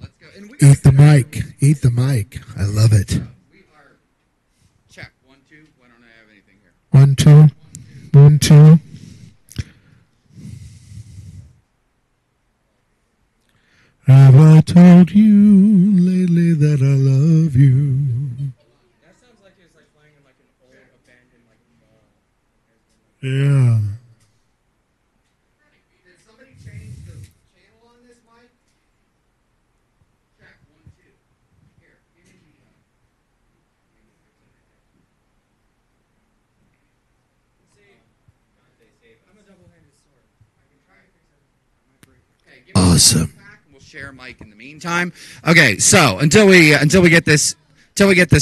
Let's go. And Eat the mic. Eat the mic. I love it. We are check 1 2. Why don't I have anything here? 1 2 1 2. Have I told you lately that I love you? That sounds like it's like playing in like an old abandoned like Yeah. Did somebody change the channel on this mic? Check 1 2. Here, give me the. See, I'm a double-handed sword. I can try and fix everything. Okay, give me Awesome. the back and we'll share Mike in the meantime. Okay, so until we get this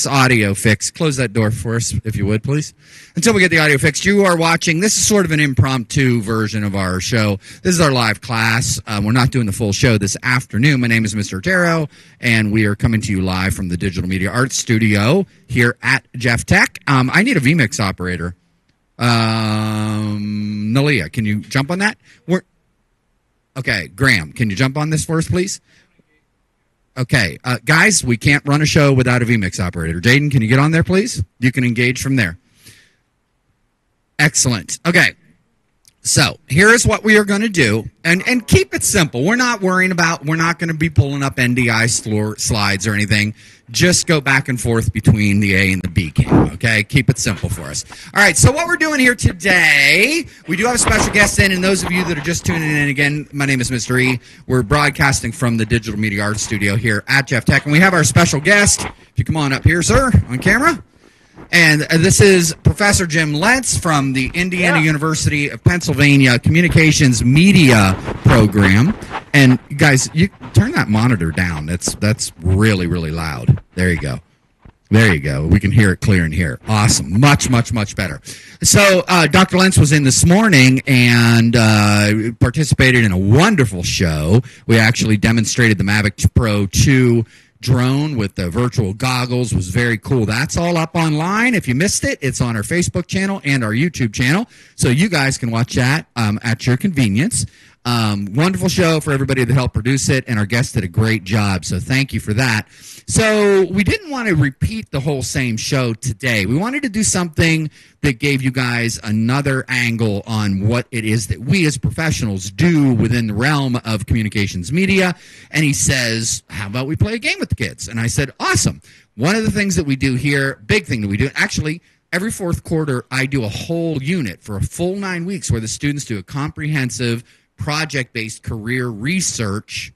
audio fixed, close that door for us if you would, please. Until we get the audio fixed, you are watching. This is sort of an impromptu version of our show. This is our live class. We're not doing the full show this afternoon. My name is Mr. Otero, and we are coming to you live from the Digital Media Arts Studio here at Jeff Tech. I need a vMix operator. Nalia, can you jump on that? Okay, Graham, can you jump on this for us, please? Okay, guys, we can't run a show without a vMix operator. Jaden, can you get on there, please? You can engage from there. Excellent. Okay, so here is what we are going to do, and keep it simple. We're not going to be pulling up NDI slides or anything. Just go back and forth between the A and the B cam, okay? Keep it simple for us. All right, so what we're doing here today, we do have a special guest in, and those of you that are just tuning in again, my name is Mr. E. We're broadcasting from the Digital Media Arts Studio here at Jeff Tech, and we have our special guest. If you come on up here, sir, on camera. And this is Professor Jim Lenze from the Indiana University of Pennsylvania Communications Media Program. And guys, you turn that monitor down. That's really, really loud. There you go. There you go. We can hear it clear in here. Awesome. Much, much, much better. So Dr. Lenze was in this morning and participated in a wonderful show. We actually demonstrated the Mavic Pro 2 drone with the virtual goggles. Was very cool. That's all up online. If you missed it, it's on our Facebook channel and our YouTube channel, so you guys can watch that at your convenience. Wonderful show for everybody that helped produce it, and our guest did a great job, so thank you for that. So we didn't want to repeat the whole same show today. We wanted to do something that gave you guys another angle on what it is that we as professionals do within the realm of communications media. And he says, how about we play a game with the kids? And I said, awesome. One of the things that we do here, big thing that we do, actually, every fourth quarter, I do a whole unit for a full 9 weeks where the students do a comprehensive project-based career research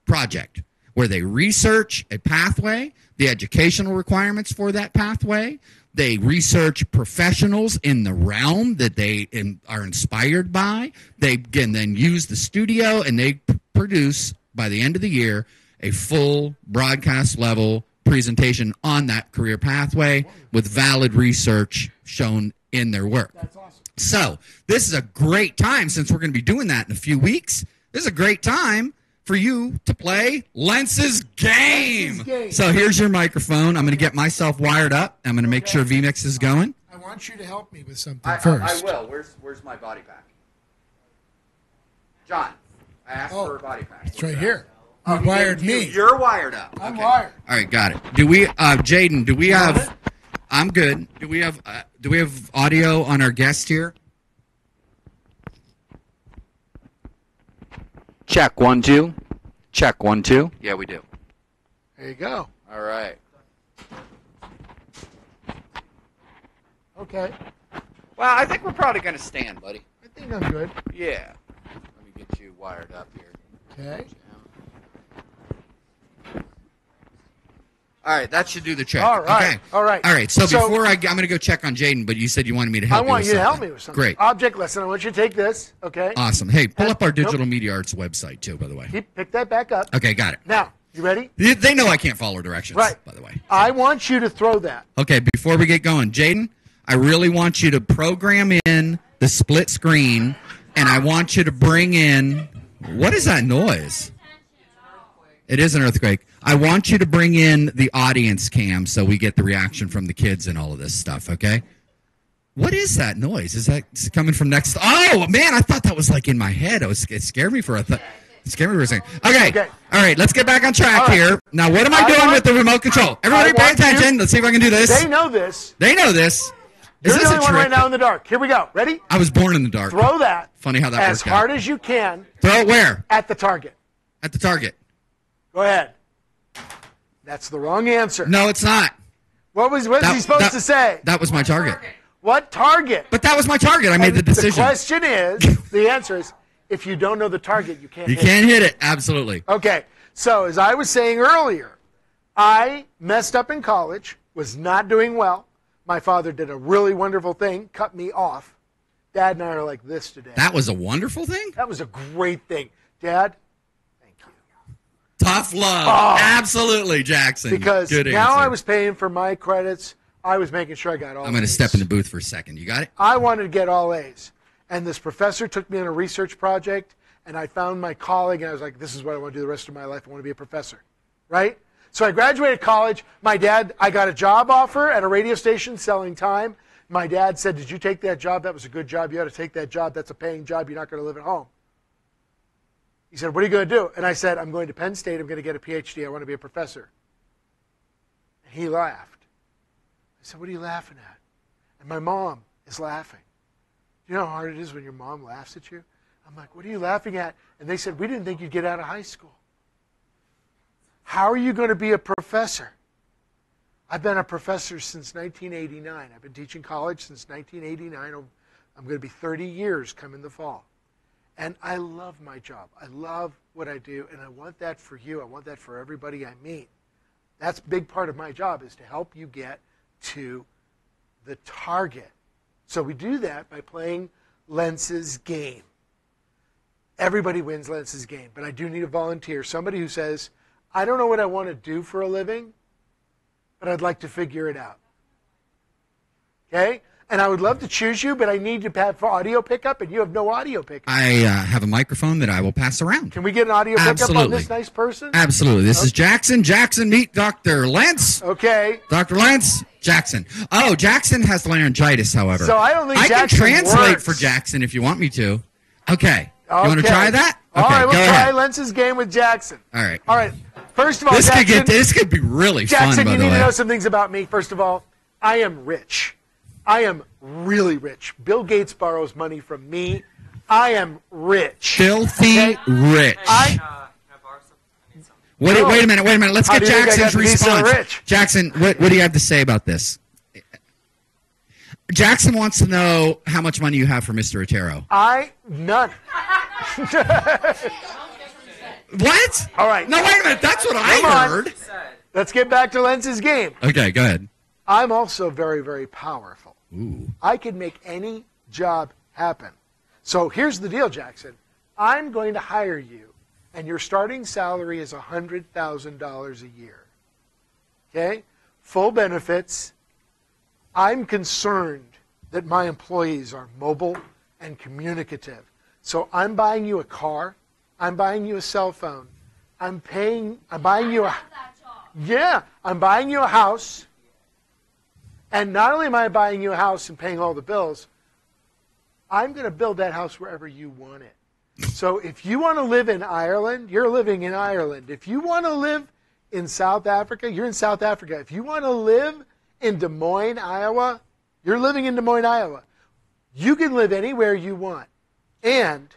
project, where they research a pathway, the educational requirements for that pathway. They research professionals in the realm that they are inspired by. They can then use the studio, and they produce, by the end of the year, a full broadcast level presentation on that career pathway with valid research shown in their work. That's awesome. So this is a great time, since we're going to be doing that in a few weeks. This is a great time for you to play Lenze's game. So here's your microphone. I'm going to get myself wired up. I'm going to make sure vMix is going. I want you to help me with something first. I will. Where's my body pack? John, I asked for a body pack. It's right here. Oh, You wired me. You're wired up. I'm Okay. wired. All right, got it. Do we, Jaden? Do we have? I'm good. Do we have audio on our guest here? Check 1 2. Check 1 2. Yeah, we do. There you go. All right. Okay. Well, I think we're probably going to stand, buddy. I think I'm good. Yeah. Let me get you wired up here. Okay. All right, that should do the trick. All right. Okay. All right. All right. So before I'm going to go check on Jaden, but you said you wanted me to help I want you to help something. me with something. Great. Object lesson. I want you to take this. Okay. Awesome. Hey, pull up our Nope. Digital Media Arts website, too, by the way. Pick that back up. Okay, got it. Now, you ready? They know I can't follow directions, Right. by the way. I want you to throw that. Okay, before we get going, Jaden, I really want you to program in the split screen, and I want you to bring in... What is that noise? It is an earthquake. I want you to bring in the audience cam so we get the reaction from the kids and all of this stuff, okay? What is that noise? Is that coming from next? Oh, man, I thought that was like in my head. It scared me for a thought. Scare me for a second. Okay. Okay. All right, let's get back on track All right. here. Now, what am I doing with the remote control? Everybody pay attention. Let's see if I can do this. They know this. They know this. You're Is the this a only one trick? right now in the dark. Here we go. Ready? I was born in the dark. Throw that Funny how that as worked hard out. as you can Throw it where? at the target. At the target. Go ahead. That's the wrong answer. No, it's not. What was he supposed to say? That was my target. What target? But that was my target. I made the decision. The question is, the answer is, if you don't know the target, you can't You hit it. can't hit it. Absolutely. Okay, so as I was saying earlier, I messed up in college, was not doing well. My father did a really wonderful thing, cut me off. Dad and I are like this today. That was a wonderful thing? That was a great thing. Dad, thank you. Tough love. Oh. Absolutely, Jackson. Because Good now answer. I was paying for my credits. I was making sure I got all I'm going to A's. step in the booth for a second. You got it? I wanted to get all A's. And this professor took me on a research project, and I found my colleague, and I was like, this is what I want to do the rest of my life. I want to be a professor, right? So I graduated college. I got a job offer at a radio station selling time. My dad said, did you take that job? That was a good job. You ought to take that job. That's a paying job. You're not going to live at home. He said, what are you going to do? And I said, I'm going to Penn State. I'm going to get a PhD. I want to be a professor. And he laughed. I said, what are you laughing at? And my mom is laughing. You know how hard it is when your mom laughs at you? I'm like, what are you laughing at? And they said, we didn't think you'd get out of high school. How are you going to be a professor? I've been a professor since 1989. I've been teaching college since 1989. I'm going to be 30 years come in the fall. And I love my job. I love what I do, and I want that for you. I want that for everybody I meet. That's a big part of my job, is to help you get to the target. So we do that by playing Lenze's game. Everybody wins Lenze's game, but I do need a volunteer, somebody who says, I don't know what I want to do for a living, but I'd like to figure it out. Okay? And I would love to choose you, but I need to have audio pickup, and you have no audio pickup. I have a microphone that I will pass around. Can we get an audio pickup on Absolutely. this nice person? Absolutely. This is Jackson. Jackson, meet Dr. Lenze. Okay. Dr. Lenze, Jackson. Oh, Jackson has laryngitis, however. So I don't think I Jackson can translate works. for Jackson if you want me to. Okay. You want to Okay. try that? Okay, All right, we'll go try ahead. Lenze's game with Jackson. All right. All right. First of all, This could be really Jackson, fun, by you the need way. to know some things about me. First of all, I am rich. I am really rich. Bill Gates borrows money from me. I am rich. Filthy Okay? rich. Can I borrow some? I need some. Wait a minute. Let's How get do you think I got Jackson's to be so response. rich? Jackson, what do you have to say about this? Jackson wants to know how much money you have for Mr. Otero. None. What? All right. No, wait a minute. That's what I Come on. heard. Let's get back to Lenze's game. Okay, go ahead. I'm also very, very powerful. Ooh. I can make any job happen. So here's the deal, Jackson. I'm going to hire you, and your starting salary is $100,000 a year. Okay? Full benefits. I'm concerned that my employees are mobile and communicative. So I'm buying you a car. I'm buying you a cell phone. I'm buying you a... Yeah, I'm buying you a house. And not only am I buying you a house and paying all the bills, I'm going to build that house wherever you want it. So if you want to live in Ireland, you're living in Ireland. If you want to live in South Africa, you're in South Africa. If you want to live in Des Moines, Iowa, you're living in Des Moines, Iowa. You can live anywhere you want. And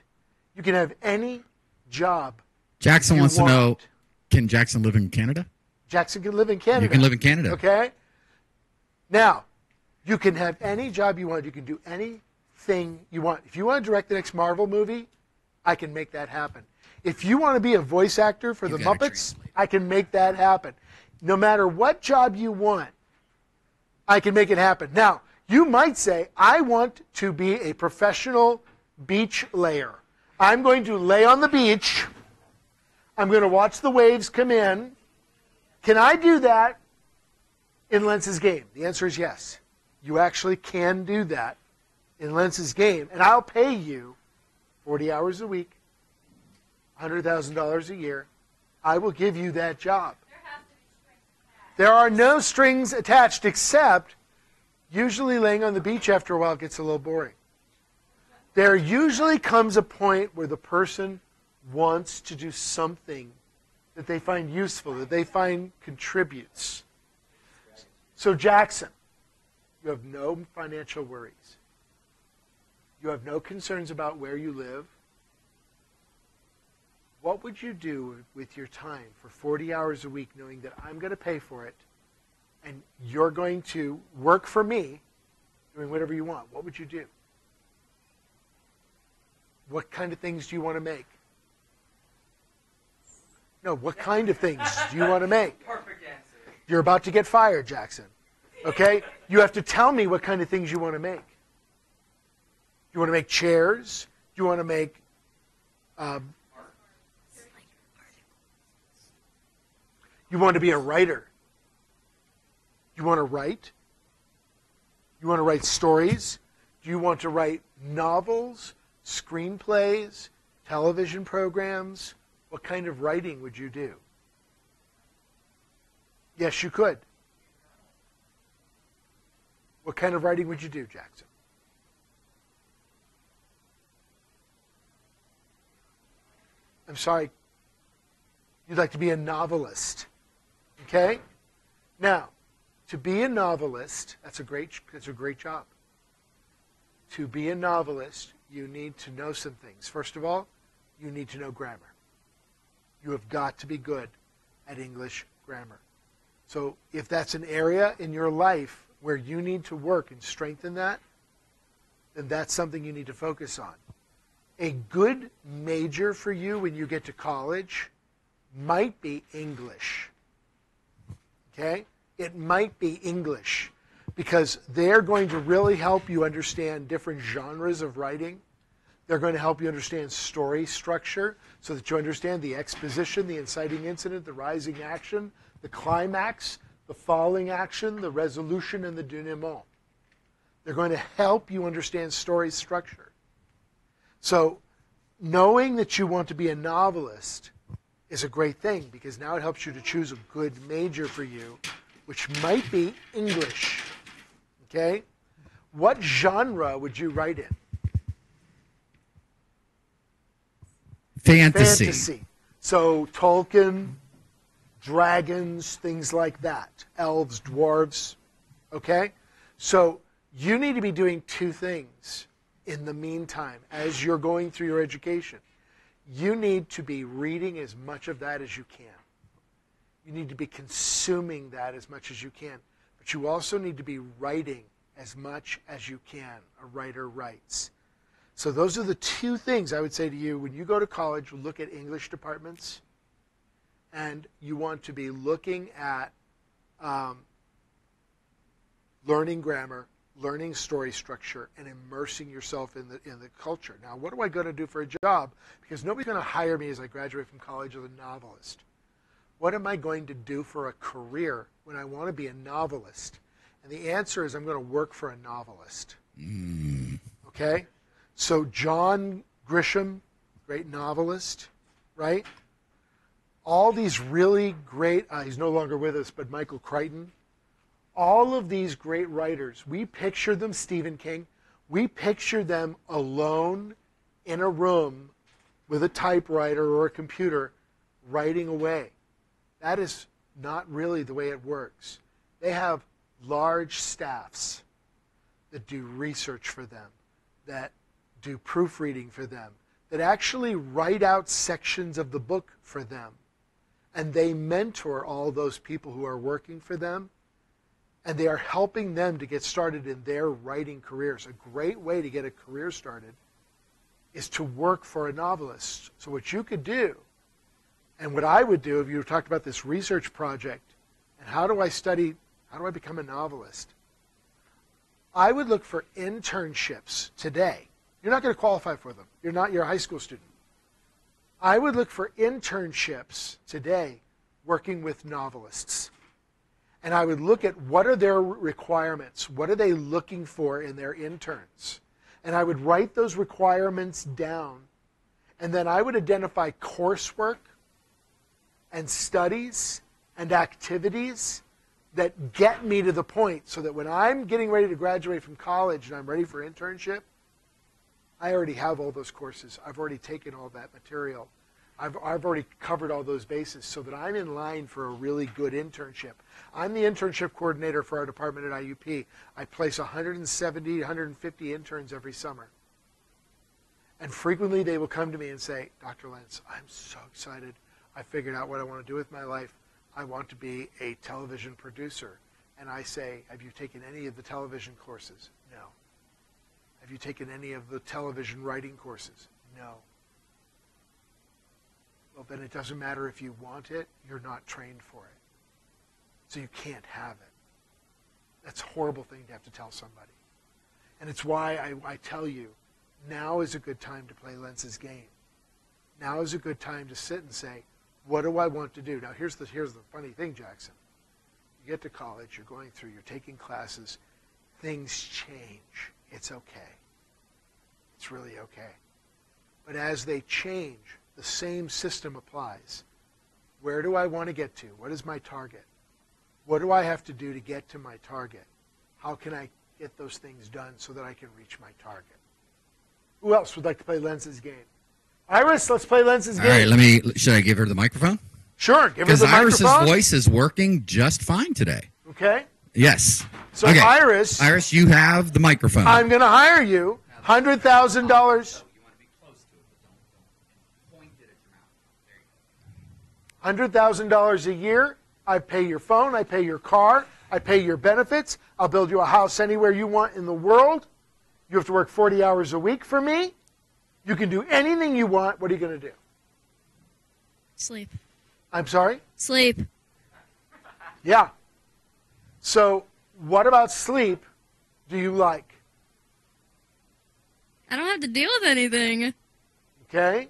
you can have any job Jackson you wants to know, want. can Jackson live in Canada? Jackson can live in Canada. You can live in Canada. Okay? Now, you can have any job you want. You can do anything you want. If you want to direct the next Marvel movie, I can make that happen. If you want to be a voice actor for the gotta Muppets, I can make that happen. No matter what job you want, I can make it happen. Now, you might say, I want to be a professional beach layer. I'm going to lay on the beach. I'm going to watch the waves come in. Can I do that in Lenze's game? The answer is yes. You actually can do that in Lenze's game. And I'll pay you 40 hours a week, $100,000 a year. I will give you that job. There are no strings attached except usually laying on the beach after a while gets a little boring. There usually comes a point where the person wants to do something that they find useful, that they find contributes. So Jackson, you have no financial worries. You have no concerns about where you live. What would you do with your time for 40 hours a week knowing that I'm going to pay for it and you're going to work for me doing whatever you want? What would you do? What kind of things do you want to make? No, what kind of things do you want to make? Perfect answer. You're about to get fired, Jackson. Okay? You have to tell me what kind of things you want to make. You want to make chairs? Do you want to make you want to be a writer? You want to write? You want to write stories? Do you want to write novels, screenplays, television programs? What kind of writing would you do? Yes, you could. What kind of writing would you do, Jackson? I'm sorry. You'd like to be a novelist. Okay? Now, to be a novelist, that's a great job. To be a novelist, you need to know some things. First of all, you need to know grammar. You have got to be good at English grammar. So if that's an area in your life where you need to work and strengthen that, then that's something you need to focus on. A good major for you when you get to college might be English. Okay? It might be English because they're going to really help you understand different genres of writing. They're going to help you understand story structure so that you understand the exposition, the inciting incident, the rising action, the climax, the falling action, the resolution, and the denouement. They're going to help you understand story structure. So knowing that you want to be a novelist is a great thing because now it helps you to choose a good major for you, which might be English. Okay? What genre would you write in? Fantasy. So Tolkien, dragons, things like that. Elves, dwarves. Okay? So you need to be doing two things in the meantime as you're going through your education. You need to be reading as much of that as you can. You need to be consuming that as much as you can. But you also need to be writing as much as you can. A writer writes. So those are the two things I would say to you. When you go to college, look at English departments. And you want to be looking at learning grammar, learning story structure, and immersing yourself in the culture. Now, what am I going to do for a job? Because nobody's going to hire me as I graduate from college as a novelist. What am I going to do for a career when I want to be a novelist? And the answer is I'm going to work for a novelist. Okay? So John Grisham, great novelist, right? All these really great, he's no longer with us, but Michael Crichton. All of these great writers, we picture them, Stephen King, we picture them alone in a room with a typewriter or a computer writing away. That is not really the way it works. They have large staffs that do research for them, that do proofreading for them, that actually write out sections of the book for them. And they mentor all those people who are working for them, and they are helping them to get started in their writing careers. A great way to get a career started is to work for a novelist. So what you could do, and what I would do if you talked about this research project, and how do I become a novelist? I would look for internships today. You're not going to qualify for them. You're a high school student. I would look for internships today working with novelists. And I would look at what are their requirements. What are they looking for in their interns? And I would write those requirements down. And then I would identify coursework and studies and activities that get me to the point so that when I'm getting ready to graduate from college and I'm ready for internship, I already have all those courses. I've already taken all that material. I've already covered all those bases so that I'm in line for a really good internship. I'm the internship coordinator for our department at IUP. I place 170, 150 interns every summer. And frequently they will come to me and say, Dr. Lenze, I'm so excited. I figured out what I want to do with my life. I want to be a television producer. And I say, have you taken any of the television courses? No. Have you taken any of the television writing courses? No. Well, then it doesn't matter if you want it, you're not trained for it. So you can't have it. That's a horrible thing to have to tell somebody. And it's why I tell you, now is a good time to play Lenze's game. Now is a good time to sit and say, what do I want to do? Now here's the funny thing, Jackson. You get to college, you're going through, you're taking classes, things change. It's okay. It's really okay. But as they change, the same system applies. Where do I want to get to? What is my target? What do I have to do to get to my target? How can I get those things done so that I can reach my target? Who else would like to play Lenze's game? Iris, let's play Lenze's game. All right, should I give her the microphone? Sure, give her the microphone. Because Iris's voice is working just fine today. Okay. Yes. So okay. Iris, you have the microphone. I'm going to hire you $100,000. $100,000 a year. I pay your phone. I pay your car. I pay your benefits. I'll build you a house anywhere you want in the world. You have to work 40 hours a week for me. You can do anything you want. What are you going to do? Sleep. I'm sorry? Sleep. Yeah. So what about sleep do you like? I don't have to deal with anything. Okay?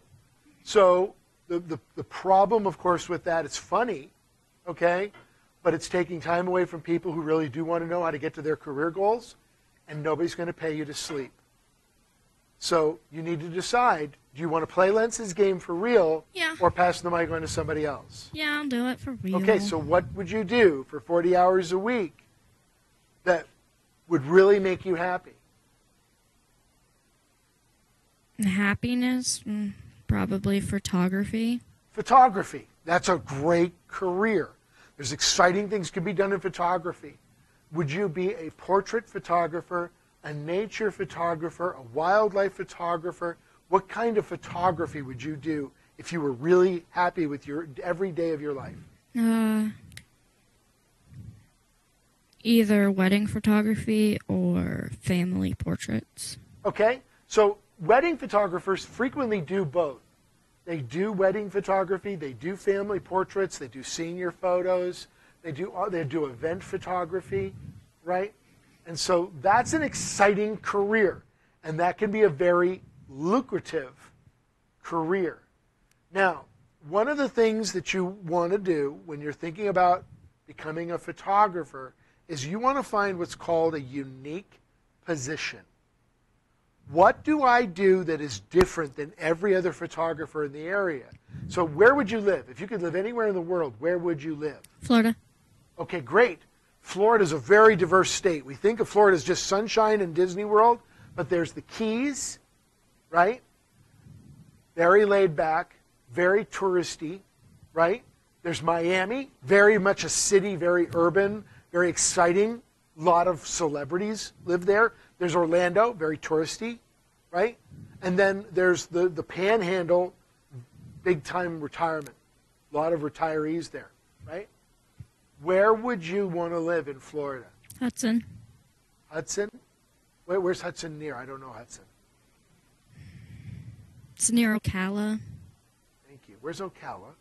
So the problem, of course, with that, it's funny, okay? But it's taking time away from people who really do want to know how to get to their career goals, and nobody's going to pay you to sleep. So you need to decide, do you want to play Lenze's game for real or pass the mic on to somebody else? Yeah, I'll do it for real. Okay, so what would you do for 40 hours a week that would really make you happy? Happiness? Probably photography. Photography. That's a great career. There's exciting things can be done in photography. Would you be a portrait photographer, a nature photographer, a wildlife photographer? What kind of photography would you do if you were really happy with your every day of your life? Either wedding photography or family portraits. Okay, so wedding photographers frequently do both. They do wedding photography, they do family portraits, they do senior photos, they do event photography, right? And so that's an exciting career, and that can be a very lucrative career. Now, one of the things that you want to do when you're thinking about becoming a photographer is you want to find what's called a unique position. What do I do that is different than every other photographer in the area? So where would you live? If you could live anywhere in the world, where would you live? Florida. Okay, great. Florida is a very diverse state. We think of Florida as just sunshine and Disney World, but there's the Keys, right? Very laid back, very touristy, right? There's Miami, very much a city, very urban, very exciting. A lot of celebrities live there. There's Orlando, very touristy, right? And then there's the Panhandle, big-time retirement. A lot of retirees there, right? Where would you want to live in Florida? Hudson. Hudson? Where's Hudson near? I don't know Hudson. It's near Ocala. Thank you. Where's Ocala?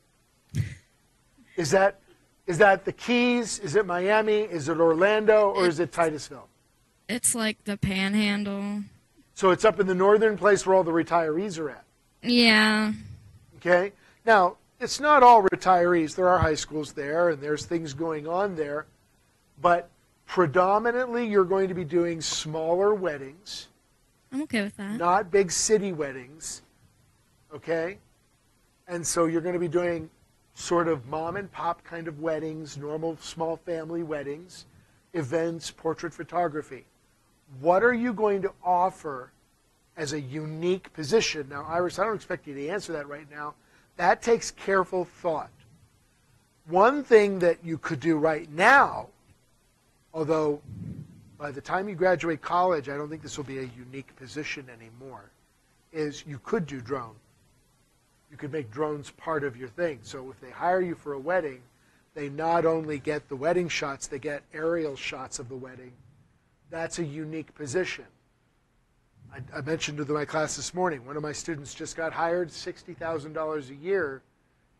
Is that the Keys? Is it Miami? Is it Orlando? Or is it Titusville? It's like the Panhandle. So it's up in the northern place where all the retirees are at. Yeah. Okay? Now, it's not all retirees. There are high schools there, and there's things going on there. But predominantly, you're going to be doing smaller weddings. I'm okay with that. Not big city weddings. Okay? And so you're going to be doing sort of mom and pop kind of weddings, normal small family weddings, events, portrait photography. What are you going to offer as a unique position? Now, Iris, I don't expect you to answer that right now, That takes careful thought. One thing that you could do right now, although by the time you graduate college, I don't think this will be a unique position anymore, is you could do drone. You could make drones part of your thing. So if they hire you for a wedding, they not only get the wedding shots, they get aerial shots of the wedding. That's a unique position. I mentioned to my class this morning, one of my students just got hired $60,000 a year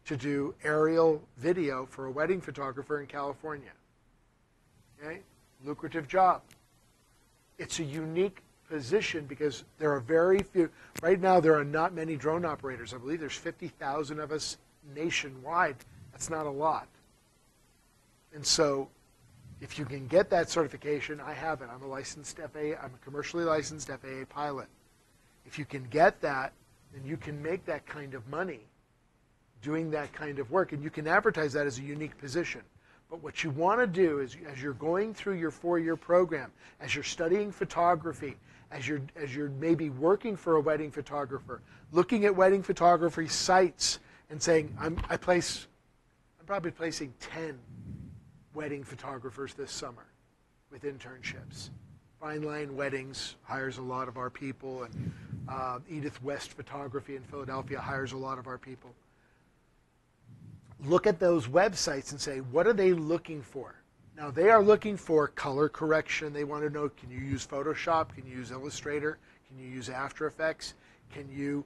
to do aerial video for a wedding photographer in California. Okay? Lucrative job. It's a unique position because there are very few. Right now, there are not many drone operators. I believe there's 50,000 of us nationwide. That's not a lot. And so if you can get that certification, I have it. I'm a commercially licensed FAA pilot. If you can get that, then you can make that kind of money doing that kind of work. And you can advertise that as a unique position. But what you want to do is, as you're going through your 4-year program, as you're studying photography, as you're maybe working for a wedding photographer, looking at wedding photography sites and saying, I'm probably placing 10 wedding photographers this summer with internships. Fine Line Weddings hires a lot of our people, and Edith West Photography in Philadelphia hires a lot of our people. Look at those websites and say, what are they looking for? Now, they are looking for color correction. They want to know, can you use Photoshop? Can you use Illustrator? Can you use After Effects? Do you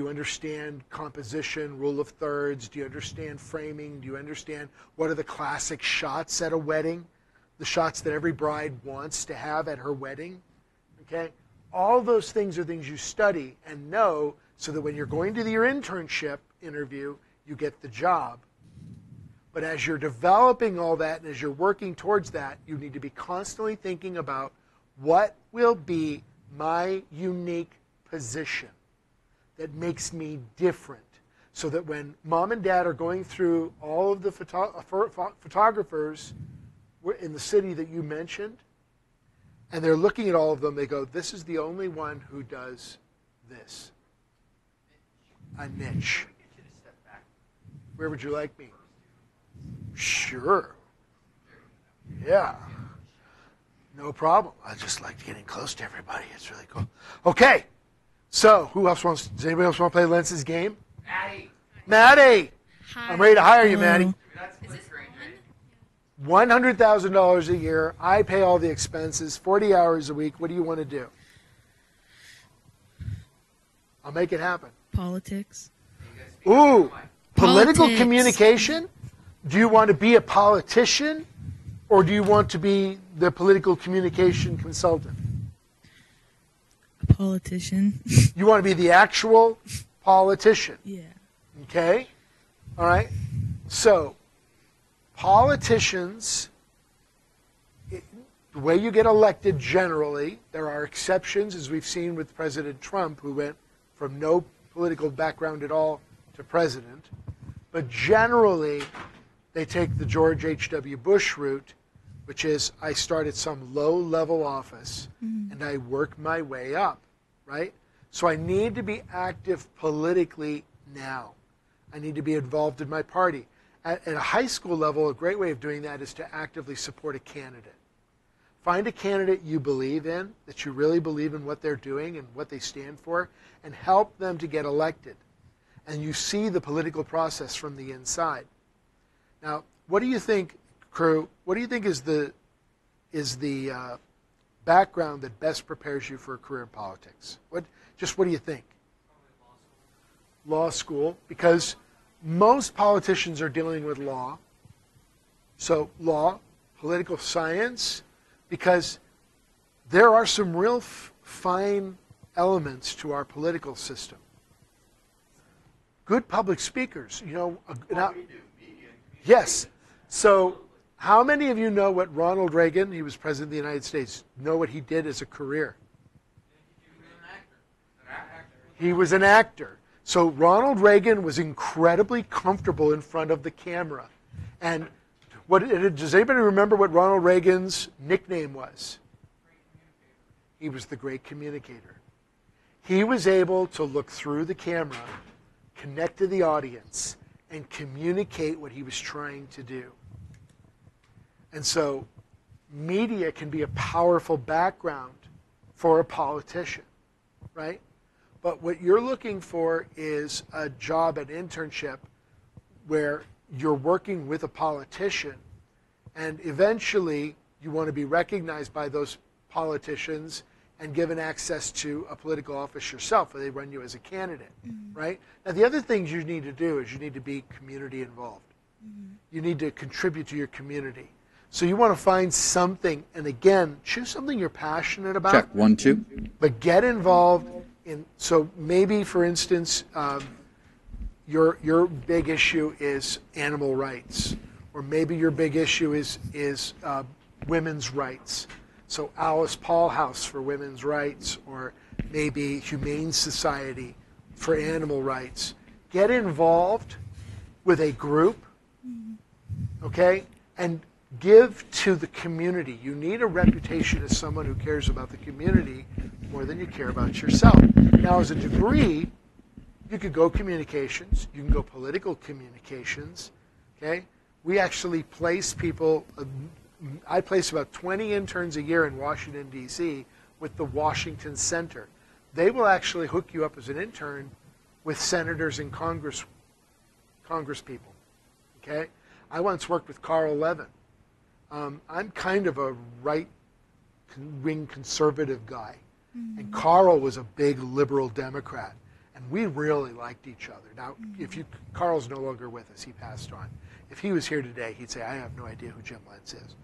understand composition, rule of thirds? Do you understand framing? Do you understand what are the classic shots at a wedding? The shots that every bride wants to have at her wedding? Okay? All those things are things you study and know so that when you're going to your internship interview, you get the job. But as you're developing all that and as you're working towards that, you need to be constantly thinking about what will be my unique position that makes me different, so that when mom and dad are going through all of the photographers in the city that you mentioned, and they're looking at all of them, they go, this is the only one who does this. A niche. Where would you like me? Sure. Yeah. No problem. I just like getting close to everybody. It's really cool. Okay. So, does anybody else want to play Lenze's game? Maddie! Hi. I'm ready to hire you, Maddie. Is this $100,000 a year. I pay all the expenses, 40 hours a week. What do you want to do? I'll make it happen. Politics. Ooh, political Politics. communication? Do you want to be a politician, or do you want to be the political communication consultant? A politician. You want to be the actual politician. Yeah. Okay? All right? So, politicians, the way you get elected generally, there are exceptions, as we've seen with President Trump, who went from no political background at all to president. But generally, they take the George H.W. Bush route, which is I start at some low-level office and I work my way up, right? So I need to be active politically now. I need to be involved in my party. At a high school level, a great way of doing that is to actively support a candidate. Find a candidate you believe in, that you really believe in what they're doing and what they stand for, and help them to get elected. And you see the political process from the inside. Now, what do you think, crew? What do you think is the background that best prepares you for a career in politics? What do you think? Law school, because most politicians are dealing with law. So law, political science, because there are some real fine elements to our political system. Good public speakers, Yes. So how many of you know what Ronald Reagan, he was president of the United States, know what he did as a career? He was an actor. So Ronald Reagan was incredibly comfortable in front of the camera. And does anybody remember what Ronald Reagan's nickname was? He was the great communicator. He was able to look through the camera connect to the audience, and communicate what he was trying to do. And so media can be a powerful background for a politician, right? But what you're looking for is a job, an internship, where you're working with a politician, and eventually you want to be recognized by those politicians and given access to a political office yourself, where they run you as a candidate, right? Now, the other things you need to do is you need to be community involved. You need to contribute to your community. So you want to find something, and again, choose something you're passionate about. Check, 1, 2. But get involved in, so maybe, for instance, your big issue is animal rights, or maybe your big issue is women's rights. So Alice Paul House for women's rights, or maybe Humane Society for animal rights. Get involved with a group, okay, and give to the community. You need a reputation as someone who cares about the community more than you care about yourself. Now, as a degree, you could go communications, you can go political communications, okay? We actually place people, I place about 20 interns a year in Washington, D.C. with the Washington Center. They will actually hook you up as an intern with senators and Congress people, okay? I once worked with Carl Levin. I'm kind of a right-wing conservative guy, and Carl was a big liberal Democrat, and we really liked each other. Now, Carl's no longer with us, he passed on. If he was here today, he'd say, I have no idea who Jim Lenze is.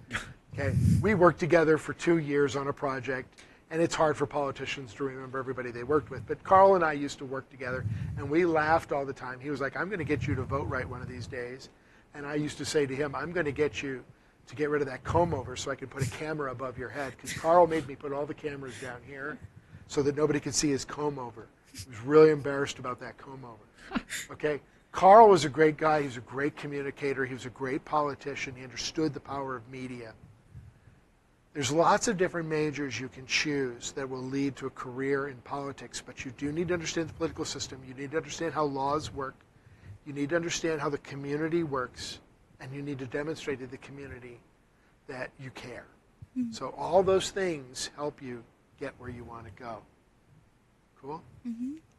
Okay? We worked together for 2 years on a project, and it's hard for politicians to remember everybody they worked with. But Carl and I used to work together, and we laughed all the time. He was like, I'm going to get you to vote right one of these days. And I used to say to him, I'm going to get you to get rid of that comb over so I can put a camera above your head. Because Carl made me put all the cameras down here so that nobody could see his comb over. He was really embarrassed about that comb over. Okay? Carl was a great guy. He was a great communicator. He was a great politician. He understood the power of media. There's lots of different majors you can choose that will lead to a career in politics, but you do need to understand the political system. You need to understand how laws work. You need to understand how the community works, and you need to demonstrate to the community that you care. So all those things help you get where you want to go. Cool?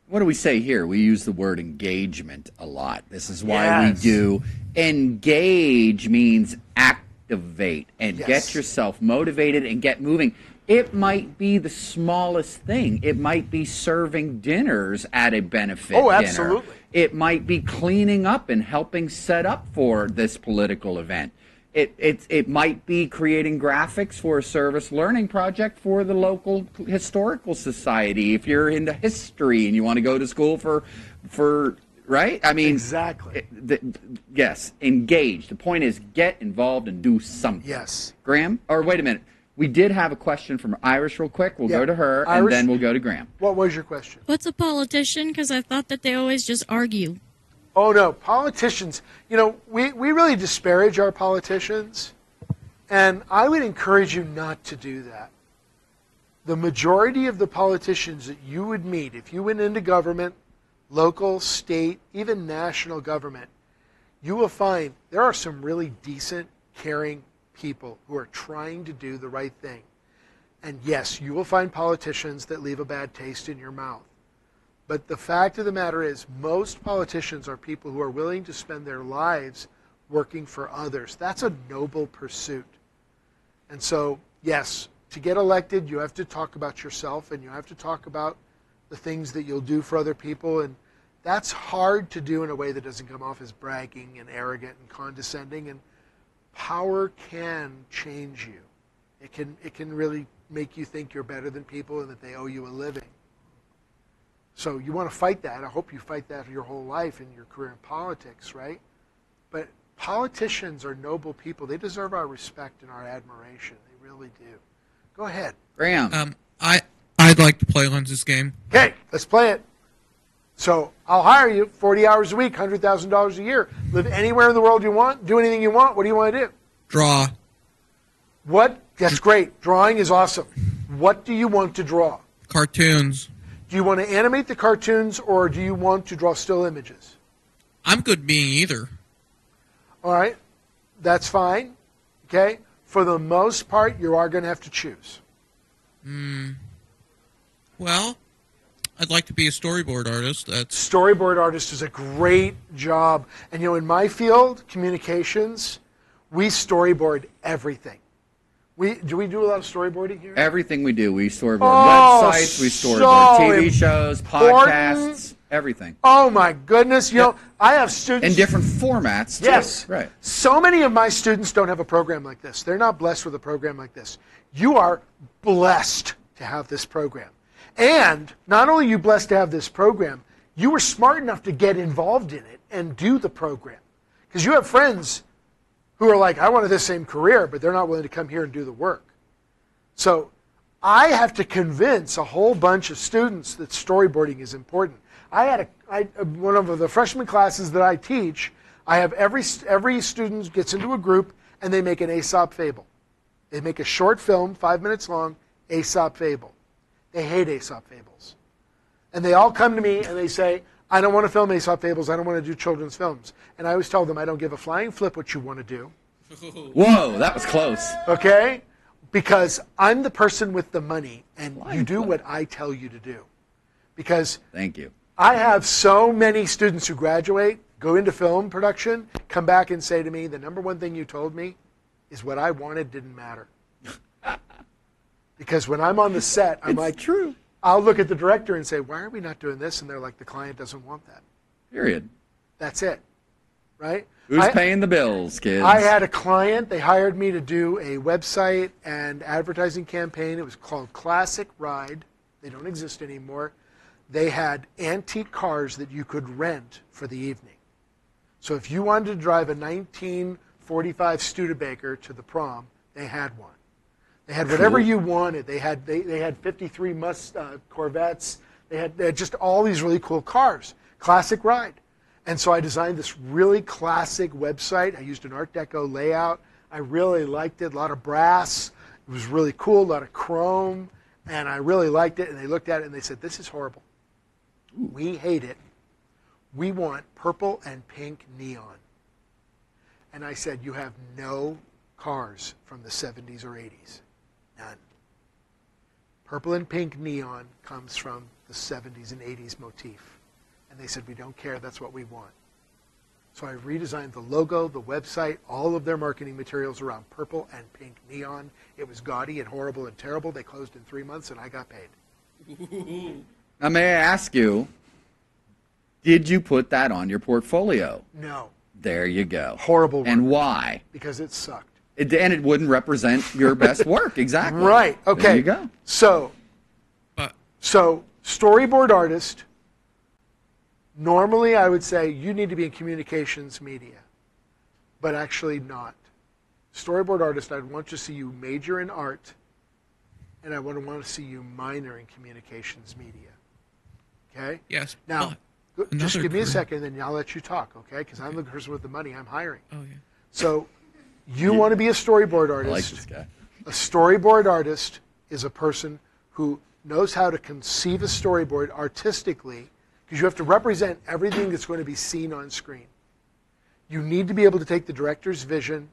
What do we say here? We use the word engagement a lot. This is why we do. Engage means activate and get yourself motivated and get moving. It might be the smallest thing. It might be serving dinners at a benefit dinner. Absolutely. It might be cleaning up and helping set up for this political event. It might be creating graphics for a service learning project for the local historical society. If you're into history and you want to go to school for right? I mean, exactly. Yes, engage. The point is get involved and do something. Yes. Graham, or wait a minute. We did have a question from Iris real quick. We'll go to her, Iris, and then we'll go to Graham. What was your question? What's a politician? Because I thought that they always just argue. Oh, no. Politicians, you know, we really disparage our politicians, and I would encourage you not to do that. The majority of the politicians that you would meet, if you went into government, local, state, even national government, you will find there are some really decent, caring people who are trying to do the right thing. And yes, you will find politicians that leave a bad taste in your mouth. But the fact of the matter is, most politicians are people who are willing to spend their lives working for others. That's a noble pursuit. And so, yes, to get elected, you have to talk about yourself, and you have to talk about the things that you'll do for other people. And that's hard to do in a way that doesn't come off as bragging and arrogant and condescending. And power can change you. It can really make you think you're better than people and that they owe you a living. So you want to fight that. I hope you fight that your whole life in your career in politics, right? But politicians are noble people. They deserve our respect and our admiration. They really do. Go ahead. Graham. I'd like to play Lenze's game. Okay, let's play it. So I'll hire you 40 hours a week, $100,000 a year. Live anywhere in the world you want. Do anything you want. What do you want to do? Draw. What? That's great. Drawing is awesome. What do you want to draw? Cartoons. Do you want to animate the cartoons or do you want to draw still images? I'm good being either. All right, that's fine. Okay, for the most part, you are going to have to choose. Well, I'd like to be a storyboard artist. That's Storyboard artist is a great job. And in my field, communications, we storyboard everything. Do we do a lot of storyboarding here? Everything we do, we storyboard websites, we storyboard TV shows, podcasts, everything. Oh my goodness! I have students In different formats, too. Yes. Right. So many of my students don't have a program like this. They're not blessed with a program like this. You are blessed to have this program. And not only are you blessed to have this program, you were smart enough to get involved in it and do the program. Because you have friends who are like, I wanted this same career, but they're not willing to come here and do the work. So I have to convince a whole bunch of students that storyboarding is important. One of the freshman classes that I teach, I have every student gets into a group and they make an Aesop fable. They make a short film, 5 minutes long, Aesop fable. They hate Aesop fables. And they all come to me and they say, I don't want to film Aesop fables. I don't want to do children's films. And I always tell them, I don't give a flying flip what you want to do. Whoa, that was close. Okay? Because I'm the person with the money, and you do what I tell you to do. Because Thank you. I have so many students who graduate, go into film production, come back and say to me, the number one thing you told me is what I wanted didn't matter. Because when I'm on the set, I'm like, true. I'll look at the director and say, why are we not doing this? And they're like, the client doesn't want that. Period. That's it. Right? Who's paying the bills, kids? I had a client, they hired me to do a website and advertising campaign. It was called Classic Ride. They don't exist anymore. They had antique cars that you could rent for the evening. So if you wanted to drive a 1945 Studebaker to the prom, they had one. They had whatever you wanted. They had 53 Corvettes. They had just all these really cool cars. Classic Ride. And so I designed this really classic website. I used an Art Deco layout. I really liked it. A lot of brass. It was really cool. A lot of chrome. And I really liked it. And they looked at it and they said, this is horrible. We hate it. We want purple and pink neon. And I said, you have no cars from the 70s or 80s. None. Purple and pink neon comes from the 70s and 80s motif. And they said, we don't care, that's what we want. So I redesigned the logo, the website, all of their marketing materials around purple and pink neon. It was gaudy and horrible and terrible. They closed in 3 months and I got paid. Now, may I ask you, did you put that on your portfolio? No. There you go. Horrible work. And why? Because it sucked. And it wouldn't represent your best work, exactly. Right, okay. There you go. So storyboard artist, normally I would say you need to be in communications media, but actually not. Storyboard artist, I'd want to see you major in art, and I would want to see you minor in communications media. Okay? yes. Now, but just another give me a career. second, and I'll let you talk, okay? Because I'm the person with the money I'm hiring. Oh yeah. So you want to be a storyboard I like artist. this guy. A storyboard artist is a person who knows how to conceive a storyboard artistically, because you have to represent everything that's going to be seen on screen. You need to be able to take the director's vision,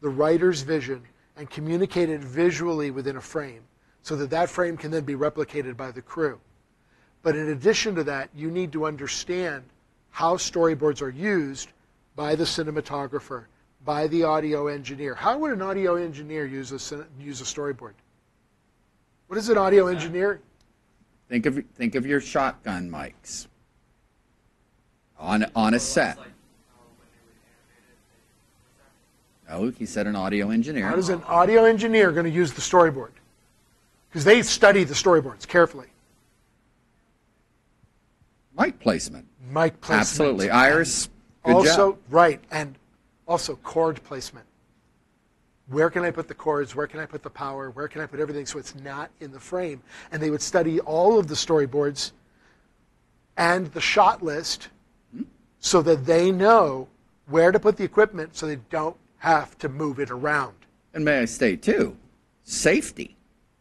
the writer's vision, and communicate it visually within a frame so that that frame can then be replicated by the crew. But in addition to that, you need to understand how storyboards are used by the cinematographer, by the audio engineer. How would an audio engineer use a storyboard? What is an audio engineer? Think of your shotgun mics on a set. Oh, he said an audio engineer. How is an audio engineer going to use the storyboard? Because they study the storyboards carefully. Mic placement. Mic placement. Absolutely. Iris, good also, job. right, and also chord placement. Where can I put the chords? Where can I put the power? Where can I put everything so it's not in the frame? And they would study all of the storyboards and the shot list so that they know where to put the equipment so they don't have to move it around. And may I state, too, safety.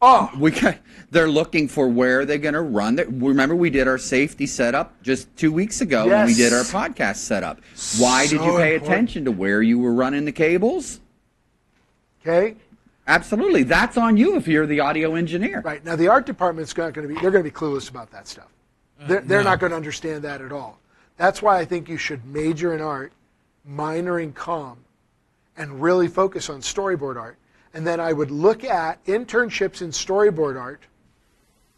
Oh. They're looking for where they're going to run. Remember, we did our safety setup just 2 weeks ago when we did our podcast setup. Why did you pay attention to where you were running the cables? Okay. Absolutely. That's on you if you're the audio engineer. Right. Now, the art department's not going to be, they're going to be clueless about that stuff. They're not going to understand that at all. That's why I think you should major in art, minor in comm, and really focus on storyboard art. And then I would look at internships in storyboard art,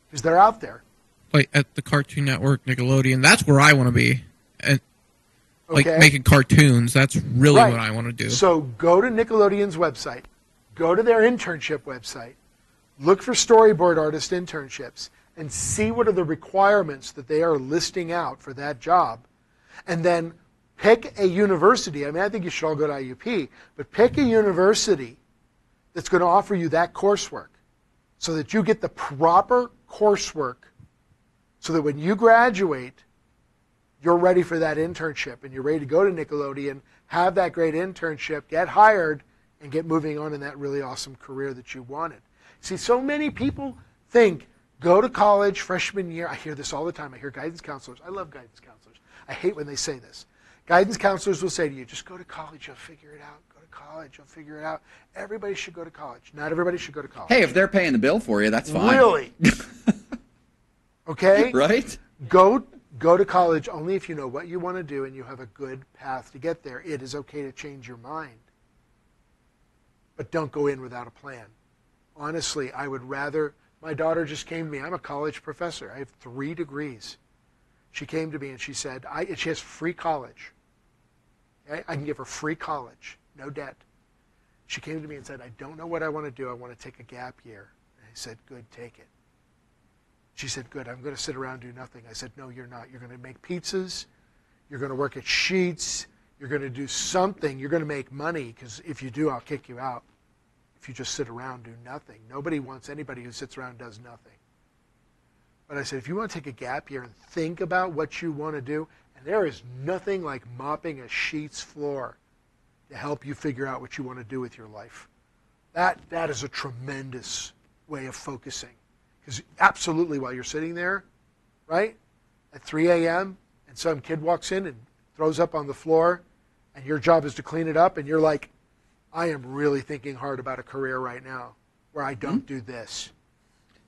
because they're out there. Like at the Cartoon Network, Nickelodeon, that's where I want to be. And like making cartoons, that's really what I want to do. So go to Nickelodeon's website, go to their internship website, look for storyboard artist internships, and see what are the requirements that they are listing out for that job. And then pick a university. I mean, I think you should all go to IUP, but pick a university that's going to offer you that coursework so that you get the proper coursework so that when you graduate, you're ready for that internship and you're ready to go to Nickelodeon, have that great internship, get hired, and get moving on in that really awesome career that you wanted. See, so many people think, go to college freshman year. I hear this all the time. I hear guidance counselors. I love guidance counselors. I hate when they say this. Guidance counselors will say to you, just go to college, you'll figure it out. Go to college, you'll figure it out. Everybody should go to college. Not everybody should go to college. Hey, if they're paying the bill for you, that's fine. Really? Okay? Right? Go to college only if you know what you want to do and you have a good path to get there. It is okay to change your mind. But don't go in without a plan. Honestly, I would rather... My daughter just came to me. I'm a college professor. I have 3 degrees. She came to me and she said, she has free college. Okay? I can give her free college, no debt. She came to me and said, I don't know what I want to do. I want to take a gap year. And I said, good, take it. She said, good, I'm going to sit around and do nothing. I said, no, you're not. You're going to make pizzas. You're going to work at Sheets. You're going to do something. You're going to make money, because if you do, I'll kick you out. If you just sit around and do nothing. Nobody wants anybody who sits around and does nothing. But I said, if you want to take a gap year and think about what you want to do, and there is nothing like mopping a Sheets floor to help you figure out what you want to do with your life. That is a tremendous way of focusing. Because absolutely, while you're sitting there, right, at 3 a.m., and some kid walks in and throws up on the floor, and your job is to clean it up, and you're like, I am really thinking hard about a career right now where I don't do this.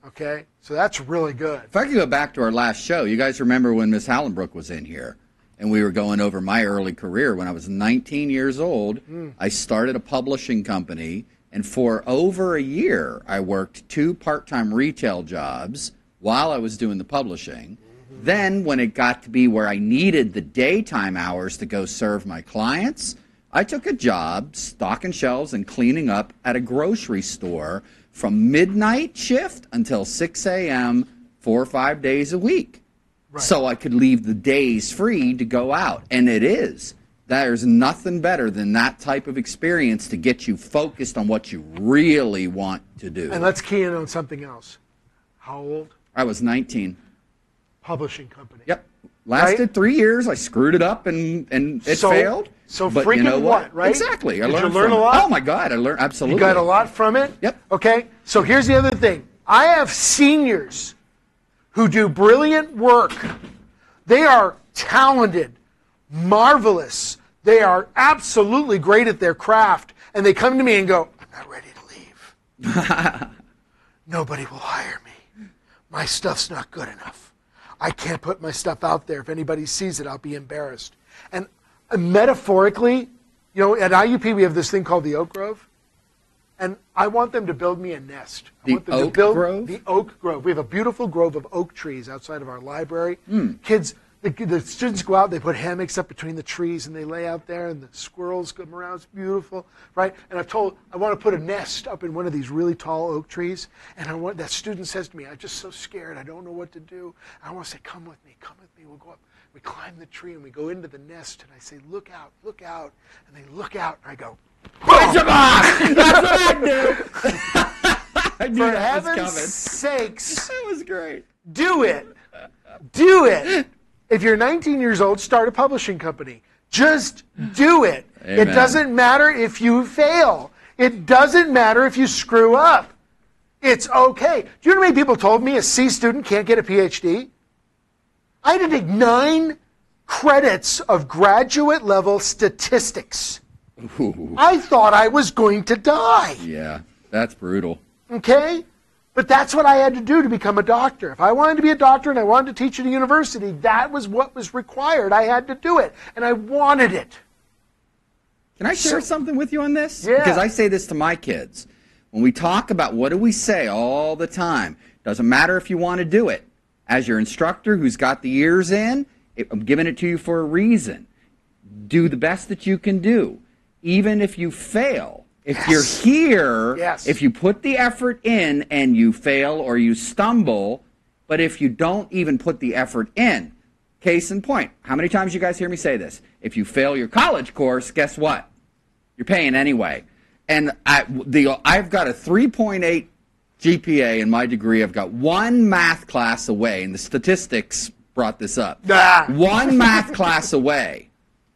Okay? So that's really good. If I could go back to our last show, you guys remember when Miss Hallenbrook was in here, and we were going over my early career. When I was 19 years old, I started a publishing company. And for over a year, I worked 2 part-time retail jobs while I was doing the publishing. Then, when it got to be where I needed the daytime hours to go serve my clients, I took a job stocking shelves and cleaning up at a grocery store from midnight shift until 6 a.m. 4 or 5 days a week. Right. So I could leave the days free to go out. And it is. There's nothing better than that type of experience to get you focused on what you really want to do. And let's key in on something else. How old? I was 19. Publishing company. Yep. Lasted 3 years. I screwed it up and it failed. So but freaking you know what? Right? Exactly. Did you learn a lot? Oh, my God. I learned absolutely. You got a lot from it? Yep. Okay. So here's the other thing. I have seniors who do brilliant work. They are talented, marvelous. They are absolutely great at their craft. And they come to me and go, I'm not ready to leave. Nobody will hire me. My stuff's not good enough. I can't put my stuff out there. If anybody sees it, I'll be embarrassed. And metaphorically, you know, at IUP we have this thing called the Oak Grove. And I want them to build me a nest. I want them to build the Oak Grove. We have a beautiful grove of oak trees outside of our library. Kids, the students go out, they put hammocks up between the trees, and they lay out there, and the squirrels come around. It's beautiful, right? And I want to put a nest up in one of these really tall oak trees. And that student says to me, I'm just so scared. I don't know what to do. I want to say, come with me. We'll go up. We climb the tree, and we go into the nest, and I say, look out. And they look out, and I go, that's what I do. I knew for that was heaven's coming. sakes, That was great. do it. Do it. If you're 19 years old, start a publishing company. Just do it. Amen. It doesn't matter if you fail. It doesn't matter if you screw up. It's okay. Do you know how many people told me a C student can't get a PhD? I had to take 9 credits of graduate level statistics. Ooh. I thought I was going to die. Yeah, that's brutal. Okay? But that's what I had to do to become a doctor. If I wanted to be a doctor and I wanted to teach at a university, that was what was required. I had to do it. And I wanted it. Can I share something with you on this? Yeah. Because I say this to my kids. When we talk about what do we say all the time, doesn't matter if you want to do it. As your instructor who's got the ears in, I'm giving it to you for a reason. Do the best that you can do. Even if you fail. If you're here, if you put the effort in and you fail or you stumble, but if you don't even put the effort in, case in point, how many times you guys hear me say this? If you fail your college course, guess what? You're paying anyway. And I've got a 3.8 GPA in my degree. I've got 1 math class away, and the statistics brought this up. 1 math class away,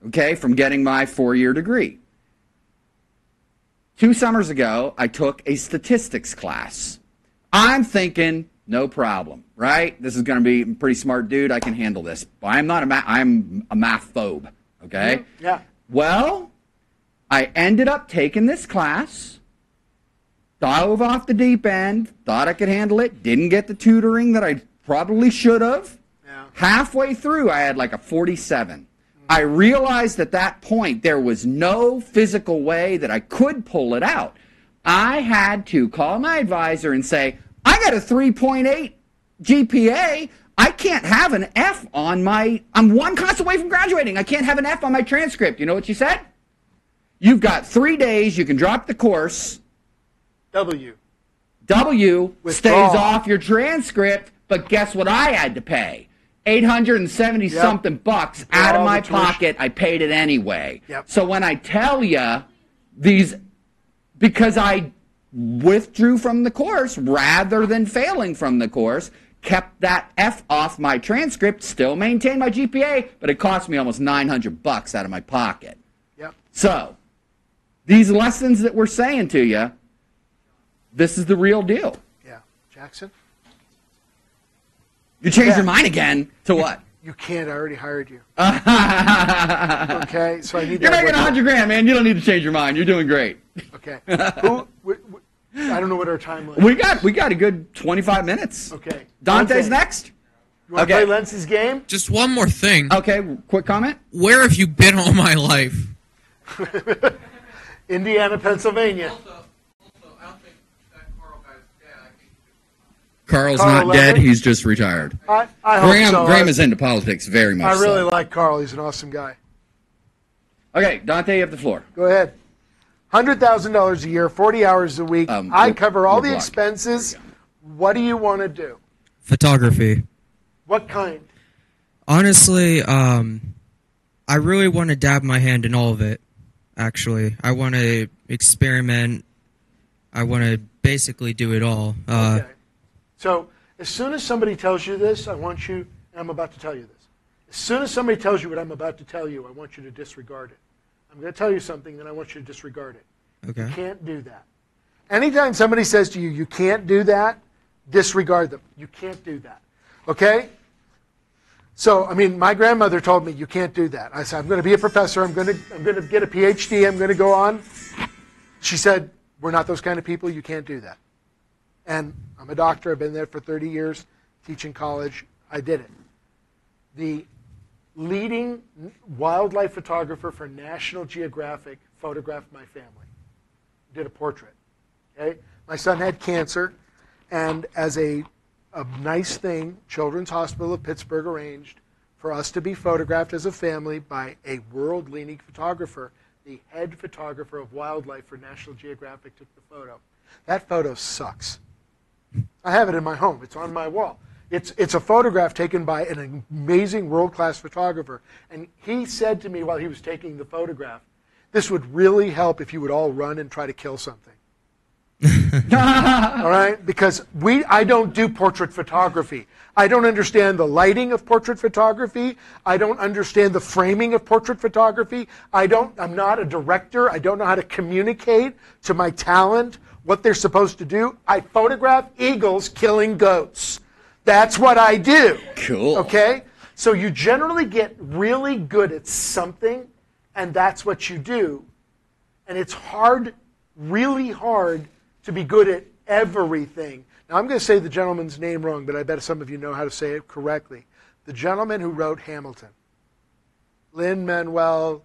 okay, from getting my 4-year degree. 2 summers ago, I took a statistics class. I'm thinking, no problem, right? This is going to be a pretty smart dude. I can handle this. But I'm a math phobe, okay? Mm-hmm. Yeah. Well, I ended up taking this class, dove off the deep end, thought I could handle it, didn't get the tutoring that I probably should have. Yeah. Halfway through, I had like a 47. I realized at that point there was no physical way that I could pull it out. I had to call my advisor and say, I got a 3.8 GPA. I can't have an F on I'm 1 class away from graduating. I can't have an F on my transcript. You know what she said? You've got 3 days. You can drop the course. W stays off your transcript, but guess what I had to pay? $870 something bucks out of my pocket. I paid it anyway. So when I tell you because I withdrew from the course rather than failing from the course, kept that F off my transcript, still maintained my GPA, but it cost me almost $900 out of my pocket. So these lessons that we're saying to you, this is the real deal. Yeah. Jackson? You changed your mind again to what? You can't. I already hired you. Okay, so I need. You're making $100,000, man. You don't need to change your mind. You're doing great. Okay. I don't know what our time limit. We got a good 25 minutes. Okay. Dante's next. You want to play Lenze's game? Just one more thing. Okay. Quick comment. Where have you been all my life? Indiana, Pennsylvania. Carl's Carl not dead. He's just retired. I hope so. Graham is into politics very much. I really like Carl. He's an awesome guy. Okay, Dante, you have the floor. Go ahead. $100,000 a year, 40 hours a week. I cover all the expenses. What do you want to do? Photography. What kind? Honestly, I really want to dab my hand in all of it, actually. I want to experiment. I want to basically do it all. Okay. So as soon as somebody tells you this, I want you, and I'm about to tell you this. As soon as somebody tells you what I'm about to tell you, I want you to disregard it. I'm going to tell you something, then I want you to disregard it. Okay. You can't do that. Anytime somebody says to you, you can't do that, disregard them. You can't do that. Okay? So, I mean, my grandmother told me, you can't do that. I said, I'm going to be a professor. I'm going to get a PhD. I'm going to go on. She said, we're not those kind of people. You can't do that. And I'm a doctor. I've been there for 30 years, teaching college. I did it. The leading wildlife photographer for National Geographic photographed my family. Did a portrait. Okay? My son had cancer, and as a nice thing, Children's Hospital of Pittsburgh arranged for us to be photographed as a family by a world-leading photographer. The head photographer of wildlife for National Geographic took the photo. That photo sucks. I have it in my home. It's on my wall. It's a photograph taken by an amazing world-class photographer. And he said to me while he was taking the photograph, this would really help if you would all run and try to kill something. All right? Because I don't do portrait photography. I don't understand the lighting of portrait photography. I don't understand the framing of portrait photography. I'm not a director. I don't know how to communicate to my talent what they're supposed to do. I photograph eagles killing goats. That's what I do. Cool. Okay? So you generally get really good at something, and that's what you do. And it's hard, really hard, to be good at everything. Now, I'm going to say the gentleman's name wrong, but I bet some of you know how to say it correctly. The gentleman who wrote Hamilton. Lin-Manuel.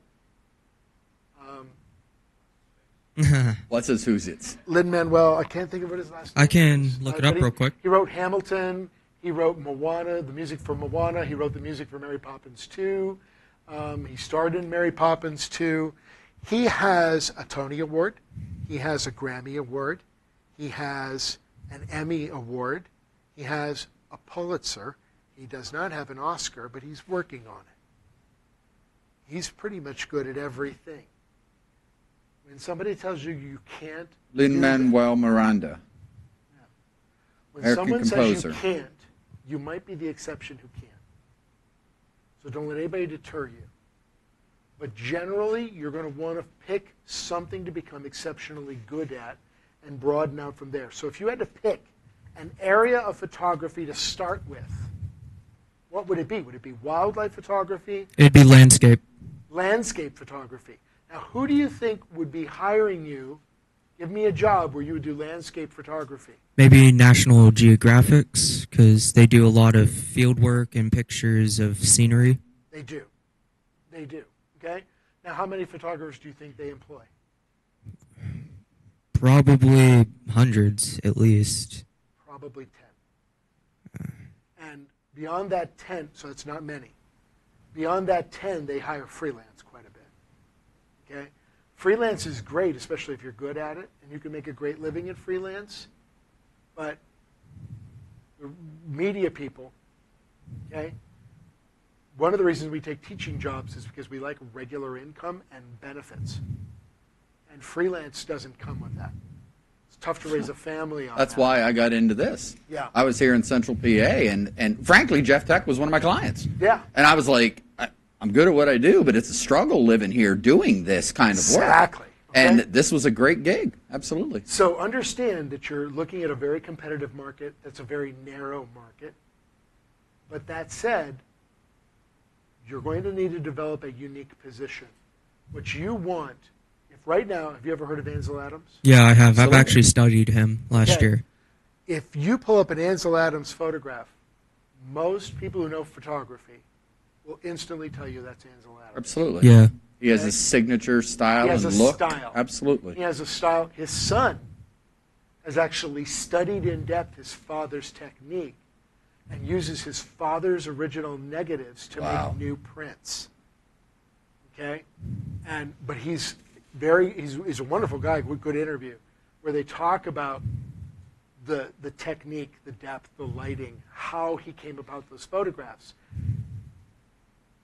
What's his who's it's? Lin-Manuel. I can't think of what his last name I can is. look it up real quick. He wrote Hamilton. He wrote Moana, the music for Moana. He wrote the music for Mary Poppins 2. He starred in Mary Poppins 2. He has a Tony Award. He has a Grammy Award. He has an Emmy Award. He has a Pulitzer. He does not have an Oscar, but he's working on it. He's pretty much good at everything. When somebody tells you you can't... Lin-Manuel Miranda. Yeah. When American someone composer. says you can't, you might be the exception who can. So don't let anybody deter you. But generally, you're going to want to pick something to become exceptionally good at and broaden out from there. So if you had to pick an area of photography to start with, what would it be? Would it be wildlife photography? It'd be landscape. Landscape photography. Now, who do you think would be hiring you? Give me a job where you would do landscape photography. Maybe National Geographics, because they do a lot of field work and pictures of scenery. They do. They do. Okay? Now, how many photographers do you think they employ? Probably hundreds, at least. Probably 10. And beyond that 10, so it's not many. Beyond that 10, they hire freelance quite a bit. Okay? Freelance is great, especially if you're good at it, and you can make a great living in freelance. But the media people, okay, one of the reasons we take teaching jobs is because we like regular income and benefits. And freelance doesn't come with that. It's tough to raise a family on That's that. why I got into this. Yeah. I was here in Central PA, and frankly, Jeff Tech was one of my clients. Yeah. And I was like, I'm good at what I do, but it's a struggle living here doing this kind of work. Exactly. Okay? And this was a great gig. Absolutely. So understand that you're looking at a very competitive market. That's a very narrow market. But that said, you're going to need to develop a unique position. What you want, if right now, have you ever heard of Ansel Adams? Yeah, I have. Absolutely. I've actually studied him last year. If you pull up an Ansel Adams photograph, most people who know photography will instantly tell you that's Ansel Adams. Absolutely. Yeah. He has a signature style He has and a look. style. Absolutely. He has a style. His son has actually studied in depth his father's technique and uses his father's original negatives to make new prints. Okay? But he's a wonderful guy, good interview, where they talk about the technique, the depth, the lighting, how he came about those photographs.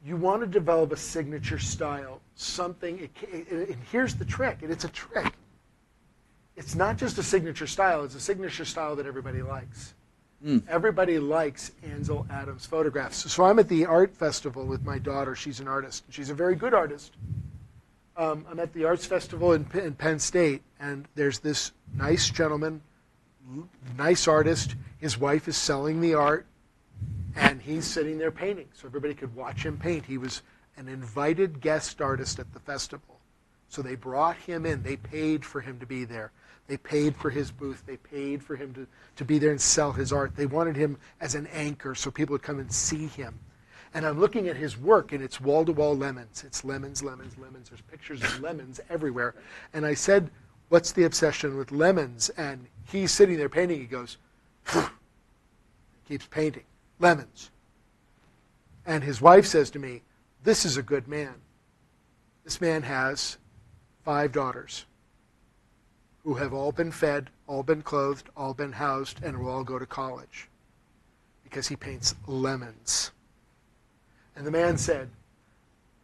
You want to develop a signature style, something, and here's the trick, and it's a trick. It's not just a signature style, it's a signature style that everybody likes. Everybody likes Ansel Adams photographs. So I'm at the art festival with my daughter. She's an artist. She's a very good artist. I'm at the arts festival in Penn State, and there's this nice gentleman, nice artist. His wife is selling the art, and he's sitting there painting, so everybody could watch him paint. He was an invited guest artist at the festival. So they brought him in. They paid for him to be there. They paid for his booth. They paid for him to be there and sell his art. They wanted him as an anchor so people would come and see him. And I'm looking at his work, and it's wall-to-wall lemons. It's lemons, lemons, lemons. There's pictures of lemons everywhere. And I said, what's the obsession with lemons? And he's sitting there painting. He goes, keeps painting. Lemons. And his wife says to me, this is a good man. This man has 5 daughters who have all been fed, all been clothed, all been housed, and will all go to college because he paints lemons. And the man said,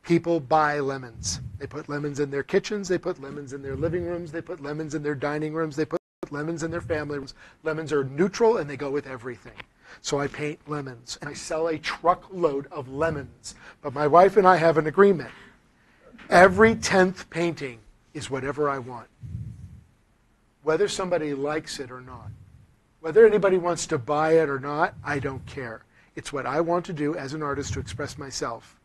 people buy lemons. They put lemons in their kitchens. They put lemons in their living rooms. They put lemons in their dining rooms. They put put lemons in their family. Lemons are neutral and they go with everything. So I paint lemons, and I sell a truckload of lemons. But my wife and I have an agreement. Every 10th painting is whatever I want, whether somebody likes it or not. Whether anybody wants to buy it or not, I don't care. It's what I want to do as an artist to express myself.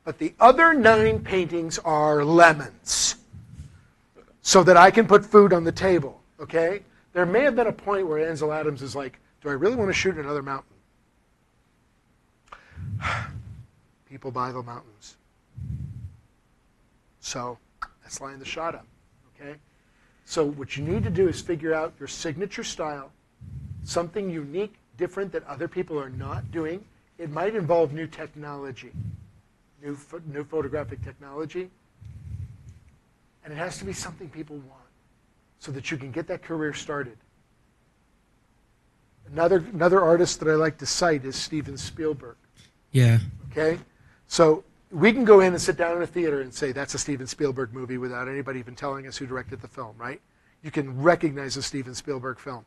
But the other 9 paintings are lemons, so that I can put food on the table, okay? There may have been a point where Ansel Adams is like, do I really want to shoot another mountain? People buy the mountains. So let's line the shot up, okay? So what you need to do is figure out your signature style, something unique, different that other people are not doing. It might involve new technology, new photographic technology. And it has to be something people want so that you can get that career started. Another artist that I like to cite is Steven Spielberg. Yeah. Okay? So we can go in and sit down in a theater and say, that's a Steven Spielberg movie without anybody even telling us who directed the film, right? You can recognize a Steven Spielberg film,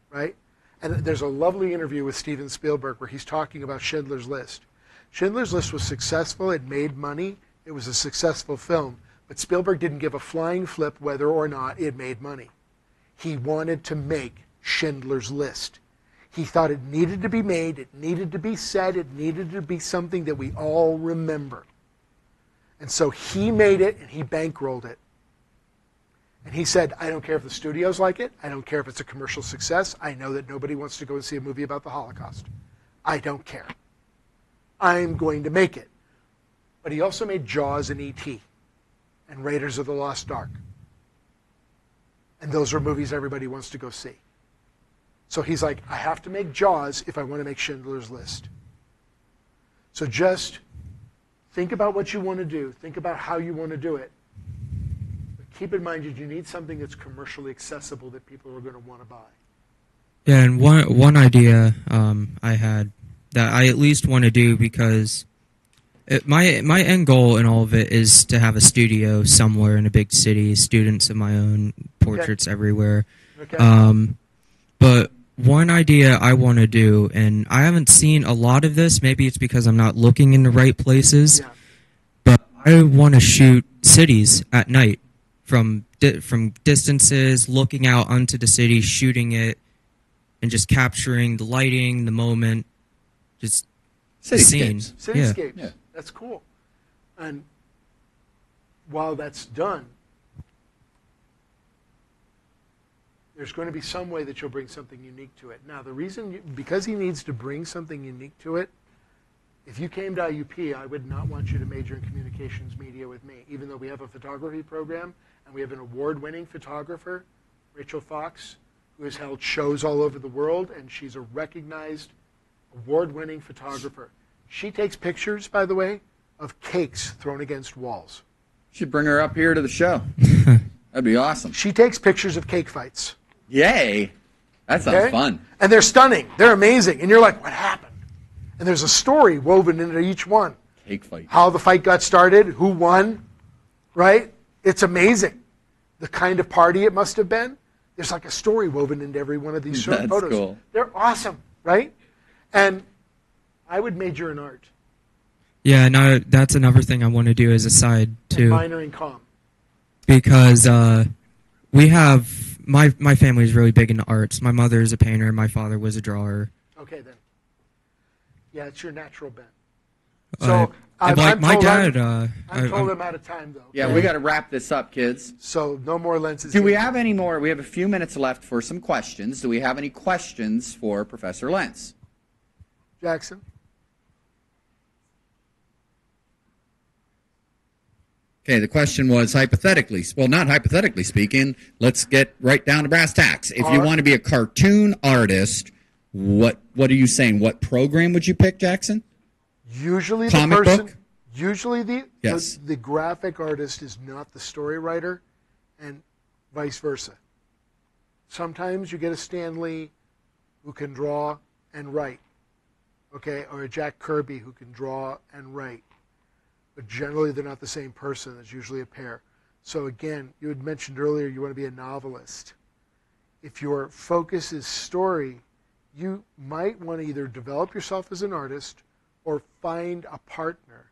right? And there's a lovely interview with Steven Spielberg where he's talking about Schindler's List. Schindler's List was successful. It made money. It was a successful film. But Spielberg didn't give a flying flip whether or not it made money. He wanted to make Schindler's List. He thought it needed to be made, it needed to be said, it needed to be something that we all remember. And so he made it and he bankrolled it. And he said, I don't care if the studios like it, I don't care if it's a commercial success, I know that nobody wants to go and see a movie about the Holocaust. I don't care. I'm going to make it. But he also made Jaws and E.T. and Raiders of the Lost Ark. And those are movies everybody wants to go see. So he's like, I have to make Jaws if I want to make Schindler's List. So just think about what you want to do. Think about how you want to do it. But keep in mind that you need something that's commercially accessible that people are going to want to buy. Yeah, and one idea I had that I at least want to do because my end goal in all of it is to have a studio somewhere in a big city, students of my own, portraits everywhere. Okay. But one idea I want to do, and I haven't seen a lot of this, maybe it's because I'm not looking in the right places, but I want to shoot cities at night from distances, looking out onto the city, shooting it, and just capturing the lighting, the moment, just the scene. Cityscapes. Yeah. That's cool. And while that's done, there's going to be some way that you'll bring something unique to it. Now, the reason, because he needs to bring something unique to it, if you came to IUP, I would not want you to major in communications media with me, even though we have a photography program and we have an award-winning photographer, Rachel Fox, who has held shows all over the world, and she's a recognized award-winning photographer. She takes pictures, by the way, of cakes thrown against walls. You should bring her up here to the show. That'd be awesome. She takes pictures of cake fights. Yay. That sounds fun. And they're stunning. They're amazing. And you're like, what happened? And there's a story woven into each one. Cake fight. How the fight got started, who won, right? It's amazing. The kind of party it must have been. There's like a story woven into every one of these short photos. Cool. They're awesome, right? And I would major in art. Yeah, no, that's another thing I want to do as a side too. And minor in comm. Because we have my family is really big into arts. My mother is a painter. My father was a drawer. Okay, then. Yeah, it's your natural bent. So I'm told I'm out of time, though. Yeah, we got to wrap this up, kids. So no more lenses. Do we have any more? We have a few minutes left for some questions. Do we have any questions for Professor Lenze? Jackson? Okay, the question was hypothetically, well, not hypothetically speaking, let's get right down to brass tacks. If you want to be a cartoon artist, what are you saying? What program would you pick, Jackson? Usually Comic the person, book? Usually Yes. the graphic artist is not the story writer, and vice versa. Sometimes you get a Stan Lee who can draw and write, okay, or a Jack Kirby who can draw and write. But generally they're not the same person. It's usually a pair. So again, you had mentioned earlier you want to be a novelist. if your focus is story, you might want to either develop yourself as an artist or find a partner.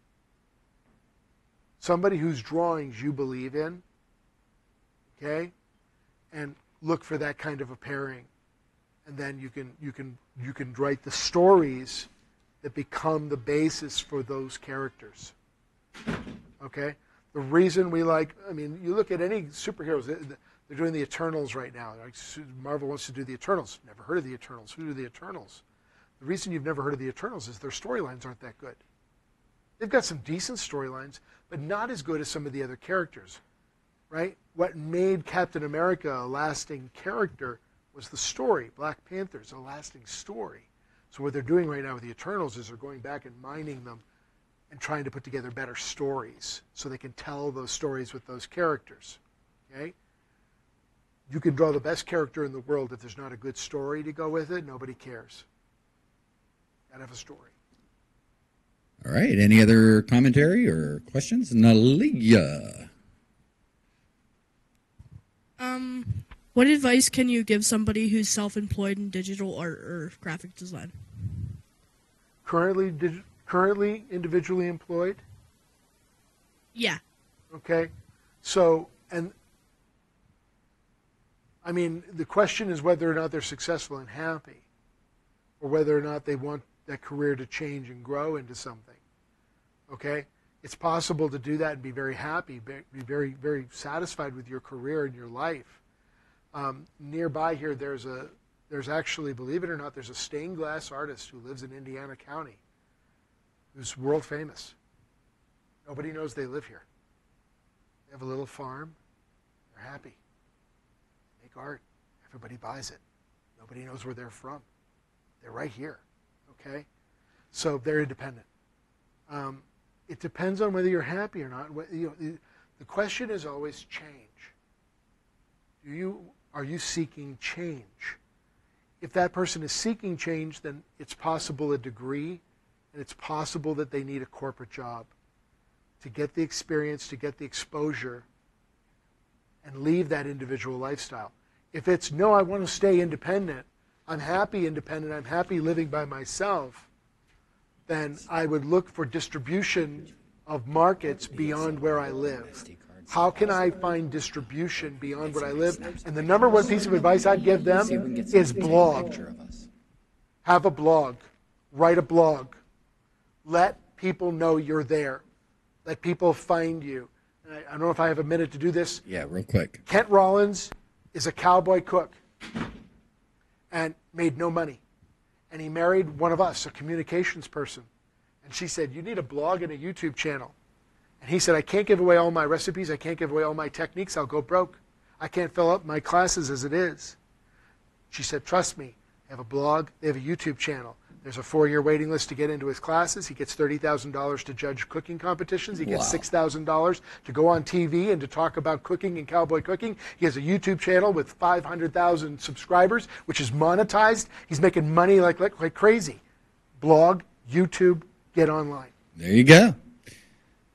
Somebody whose drawings you believe in, okay? And look for that kind of a pairing. And then you can write the stories that become the basis for those characters. Okay? The reason we you look at any superheroes, they're doing the Eternals right now. Like Marvel wants to do the Eternals. Never heard of the Eternals. Who do the Eternals? The reason you've never heard of the Eternals is their storylines aren't that good. They've got some decent storylines, but not as good as some of the other characters, right? What made Captain America a lasting character was the story. Black Panther's a lasting story. So what they're doing right now with the Eternals is they're going back and mining them and trying to put together better stories so they can tell those stories with those characters, okay? You can draw the best character in the world. If there's not a good story to go with it, nobody cares. Gotta have a story. All right. Any other commentary or questions? Nalia. What advice can you give somebody who's self-employed in digital art or graphic design? Currently individually employed? Yeah. Okay. So, and I mean, the question is whether or not they're successful and happy, or whether or not they want that career to change and grow into something. Okay? It's possible to do that and be very happy, be very, very satisfied with your career and your life. Nearby here, there's actually, believe it or not, there's a stained glass artist who lives in Indiana County who's world famous. Nobody knows they live here. They have a little farm. They're happy. They make art. Everybody buys it. Nobody knows where they're from. They're right here. Okay? So they're independent. It depends on whether you're happy or not. The question is always change. Are you seeking change? If that person is seeking change, then it's possible a degree, and it's possible that they need a corporate job to get the experience, to get the exposure, and leave that individual lifestyle. If it's, no, I want to stay independent, I'm happy independent, I'm happy living by myself, then I would look for distribution of markets beyond where I live. How can I find distribution beyond where I live? And the number one piece of advice I'd give them is blog. Have a blog. Write a blog. Let people know you're there. Let people find you. And I don't know if I have a minute to do this. Yeah, real quick. Kent Rollins is a cowboy cook and made no money. And he married one of us, a communications person. And she said, you need a blog and a YouTube channel. And he said, I can't give away all my recipes. I can't give away all my techniques. I'll go broke. I can't fill up my classes as it is. She said, trust me. They have a blog. They have a YouTube channel. There's a 4-year waiting list to get into his classes. He gets $30,000 to judge cooking competitions. He gets $6,000 to go on TV and to talk about cooking and cowboy cooking. He has a YouTube channel with 500,000 subscribers, which is monetized. He's making money like crazy. Blog, YouTube, get online. There you go.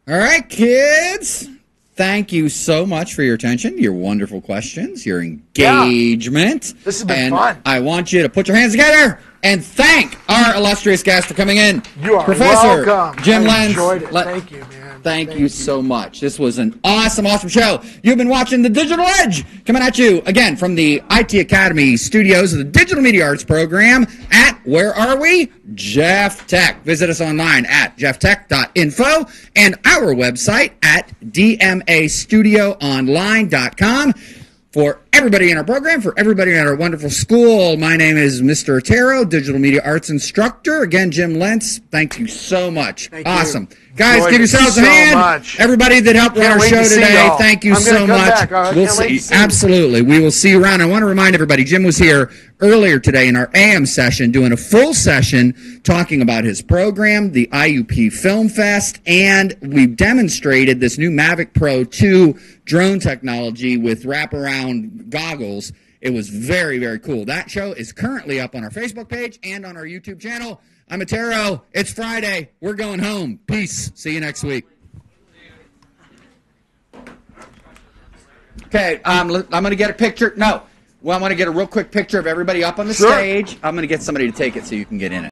All right, kids. Thank you so much for your attention, your wonderful questions, your engagement. Yeah. This has been fun. I want you to put your hands together and thank our illustrious guest for coming in. You are Professor welcome. Jim Lenze. I enjoyed it. Thank you, man. Thank you so much. This was an awesome, awesome show. You've been watching The Digital Edge, coming at you, again, from the IT Academy studios of the Digital Media Arts program at, where are we? Jeff Tech. Visit us online at jefftech.info and our website at dmastudioonline.com. For everybody in our program, for everybody in our wonderful school, my name is Mr. Otero, Digital Media Arts Instructor. Again, Jim Lenze, thank you so much. Thank awesome. You. Guys, give yourselves a hand. Much. Everybody that helped run our show today, thank you so much. We'll see. Absolutely. We will see you around. I want to remind everybody, Jim was here earlier today in our AM session, doing a full session talking about his program, the IUP Film Fest, and we demonstrated this new Mavic Pro 2 drone technology with wraparound goggles. It was very, very cool. That show is currently up on our Facebook page and on our YouTube channel. I'm Otero. It's Friday. We're going home. Peace. See you next week. Okay, I'm going to get a picture. No. Well, I want to get a real quick picture of everybody up on the Sure. stage. I'm going to get somebody to take it so you can get in it.